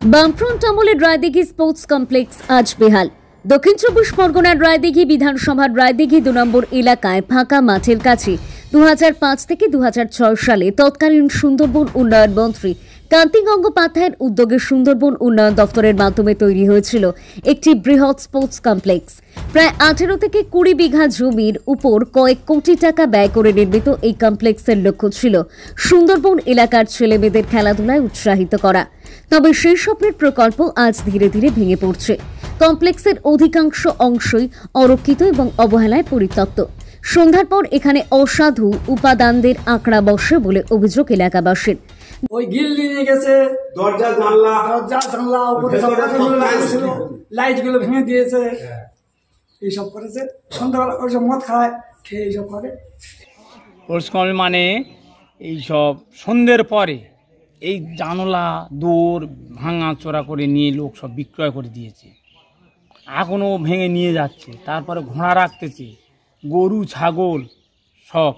বামফ্রন্ট আমলের Raidighi sports complex আজ বেহাল। দক্ষিণ চব্বিশ পরগনার রায়দিঘি বিধানসভার রায়দিঘি 2 নম্বর এলাকায় ফাঁকা মাঠের কাছে 2005 থেকে 2006 সালে তৎকালীন সুন্দরবন উন্নয়ন মন্ত্রী কান্তি গঙ্গোপাধ্যায়ের উদ্যোগে সুন্দরবন উন্নয়ন দপ্তরের মাধ্যমে তৈরি হয়েছিল একটি বৃহৎ স্পোর্টস কমপ্লেক্স। প্রায় 18 থেকে 20 বিঘা জমির উপর কয়েক কোটি টাকা ব্যয় করে নির্মিত এই কমপ্লেক্সের লক্ষ্য ছিল সুন্দরবন এলাকার ছেলেমেয়েদের খেলাধুলায় উৎসাহিত করা। তবে সেই স্বপ্নের প্রকল্প আজ ধীরে ধীরে ভেঙে পড়ছে। কমপ্লেক্সের অধিকাংশ অংশই অরক্ষিত এবং অবহেলায় পরিত্যক্ত। সন্ধ্যার পর এখানে অসাধু উপাদানদের আঁকড়া বসে বলে অভিযোগ এলাকাবাসীর। ওই গিল নিয়ে গেছে, দরজা জানলা উপরে লাইট গুলো ভেঙে দিয়েছে, এইসব করেছে। সন্ধ্যাবেলা ওইসব মদ খায়, খেয়ে এইসব করে। স্পোর্টস মানে এইসব সন্ধ্যের পরে এই জানলা দৌড় ভাঙা চোরা করে নিয়ে লোক সব বিক্রয় করে দিয়েছে, এখনও ভেঙে নিয়ে যাচ্ছে। তারপরে ঘোড়া রাখতেছে, গরু ছাগল সব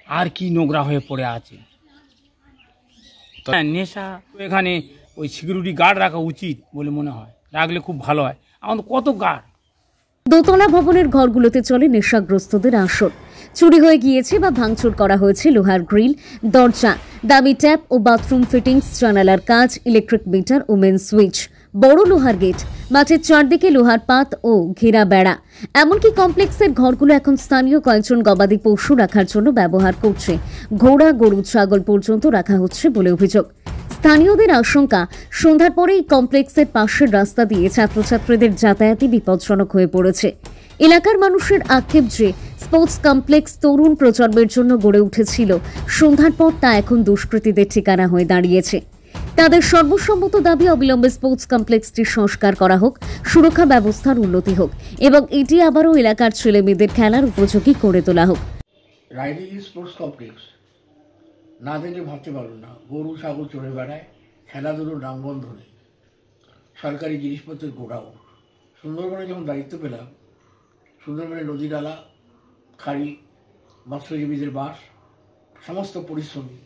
আর কি নোংরা হয়ে পড়ে আছে। নেশা এখানে ওই সিকিউরিটি গার্ড রাখা উচিত বলে মনে হয়, রাখলে খুব ভালো হয়। আমাদের কত গার্ড। দোতলা ভবনের ঘরগুলোতে চলে নেশাগ্রস্তদের আসর। চুরি হয়ে গিয়েছে বা ভাঙচুর করা হয়েছে লোহার গ্রিল, দরজা, দামি ট্যাপ ও বাথরুম ফিটিংস, জানালার কাঁচ, ইলেকট্রিক মিটার ও মেন সুইচ, বড় লোহার গেট, মাঠের চারদিকে লোহার পাত ও ঘেরা বেড়া। এমনকি কমপ্লেক্সের ঘরগুলো এখন স্থানীয় কয়েকজন গবাদি পশু রাখার জন্য ব্যবহার করছে। ঘোড়া, গরু, ছাগল পর্যন্ত রাখা হচ্ছে বলে অভিযোগ। স্থানীয়দের আশঙ্কা, সন্ধ্যার পরে এই কমপ্লেক্সের পাশের রাস্তা দিয়ে ছাত্রছাত্রীদের যাতায়াতই বিপজ্জনক হয়ে পড়েছে। এলাকার মানুষের আক্ষেপ যে স্পোর্টস কমপ্লেক্স তরুণ প্রজন্মের জন্য গড়ে উঠেছিল, সন্ধ্যার পর তা এখন দুষ্কৃতীদের ঠিকানা হয়ে দাঁড়িয়েছে। তাদের সর্বসম্মত দাবি, অবিলম্বে স্পোর্টস কমপ্লেক্সটি সংস্কার করা হোক, সুরক্ষা ব্যবস্থার উন্নতি হোক এবং এটি আবারও এলাকার ছেলেমেয়েদের খেলার উপযোগী করে তোলা হোক। রায়দিঘি স্পোর্টস কমপ্লেক্স না দেখলে ভাবতে পারো না, গরু ছাগল চড়ে বেড়ায়, খেলাধুলোর নামগন্ধ নেই, সরকারি জিনিসপত্রের গোড়াও। সুন্দরবনে যখন দায়িত্ব পেলাম, সুন্দরবনের নদী নালা, খাড়ি, মৎস্যজীবীদের বাস, সমস্ত পরিশ্রমী,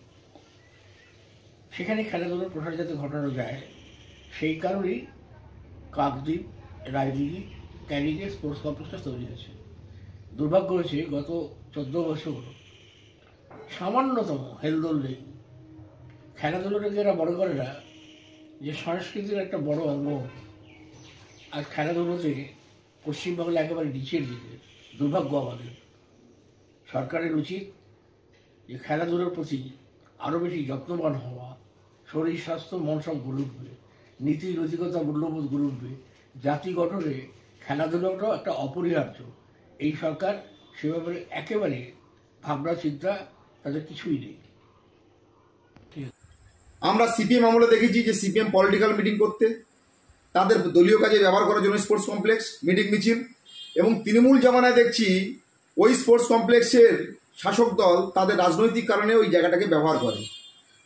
সেখানে খেলাধুলোর প্রসার যাতে ঘটানো যায়, সেই কারণেই কাকদ্বীপ, রায়দিঘি, ক্যানিকে স্পোর্টস কমপ্লেক্সটা তৈরি হয়েছে। দুর্ভাগ্য হয়েছে গত 14 বছর সামান্যতম হেলদোল নেই। খেলাধুলোটাকে এরা বড় করে না, যে সংস্কৃতির একটা বড় অঙ্গ। আর খেলাধুলোতে পশ্চিমবাংলা একেবারে নিচের দিকে। দুর্ভাগ্য আমাদের। সরকারের উচিত যে খেলাধুলোর প্রতি আরও বেশি যত্নবান হওয়া, শরীর স্বাস্থ্য মন সব গড়ে উঠবে, নীতি নৈতিকতা মূল্যবোধ গড়ে উঠবে। জাতি গঠনে খেলাধুলোটাও একটা অপরিহার্য। এই সরকার সে ব্যাপারে একেবারে ভাবনা চিন্তা তাদের কিছুই নেই। আমরা সিপিএম আমলে দেখেছি যে সিপিএম পলিটিক্যাল মিটিং করতে, তাদের দলীয় কাজে ব্যবহার করার জন্য স্পোর্টস কমপ্লেক্স, মিটিং মিছিল, এবং তৃণমূল জামানায় দেখছি ওই স্পোর্টস কমপ্লেক্সের শাসক দল তাদের রাজনৈতিক কারণে ওই জায়গাটাকে ব্যবহার করে।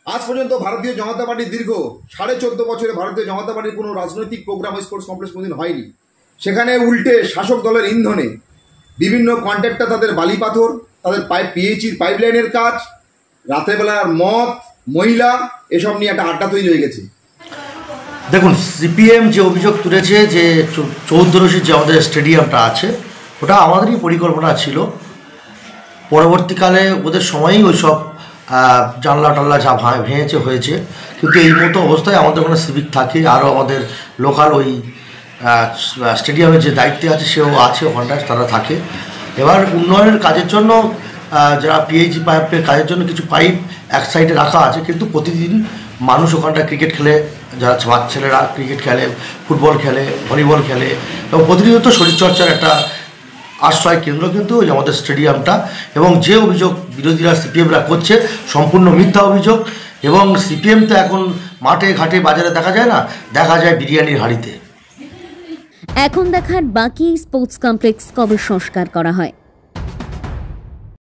আজ পর্যন্ত ভারতীয় জনতা পার্টির দীর্ঘ 14.5 বছরে ভারতীয় জনতা পার্টির কোনো রাজনৈতিক প্রোগ্রাম ওই স্পোর্টস কমপ্লেক্স কোনোদিন হয়নি। সেখানে উল্টে শাসক দলের ইন্ধনে বিভিন্ন কন্ট্রাক্টর তাদের বালি পাথর, তাদের পিএইচির পাইপলাইনের কাজ, রাত্রেবেলার মদ, মহিলা, এসব নিয়ে একটা আড্ডা তৈরি হয়ে গেছে। দেখুন, সিপিএম যে অভিযোগ তুলেছে যে চৌদ্দরশির যে আমাদের স্টেডিয়ামটা আছে, ওটা আমাদেরই পরিকল্পনা ছিল। পরবর্তীকালে ওদের সময়ই ওই সব জানলা টাল্লা যা ভেঙেছে হয়েছে, কিন্তু এই মতো অবস্থায় আমাদের ওখানে সিভিক থাকে, আরও আমাদের লোকাল ওই স্টেডিয়ামের যে দায়িত্বে আছে সেও আছে, ওখানটায় তারা থাকে। এবার উন্নয়নের কাজের জন্য যারা পিএইচি পাইপের কাজের জন্য কিছু পাইপ এক সাইডে রাখা আছে, কিন্তু প্রতিদিন মানুষ ওখানটায় ক্রিকেট খেলে, যারা ছেলেরা ক্রিকেট খেলে, ফুটবল খেলে, ভলিবল খেলে, এবং প্রতিনিয়ত শরীরচর্চার একটা আশ্রয় কেন্দ্র কিন্তু ওই আমাদের স্টেডিয়ামটা। এবং যে অভিযোগ বিরোধীরা সিপিএমরা করছে সম্পূর্ণ মিথ্যা অভিযোগ। এবং সিপিএম তো এখন মাঠে ঘাটে বাজারে দেখা যায় না, দেখা যায় বিরিয়ানির হাঁড়িতে। এখন দেখার বাকি স্পোর্টস কমপ্লেক্স কবে সংস্কার করা হয়।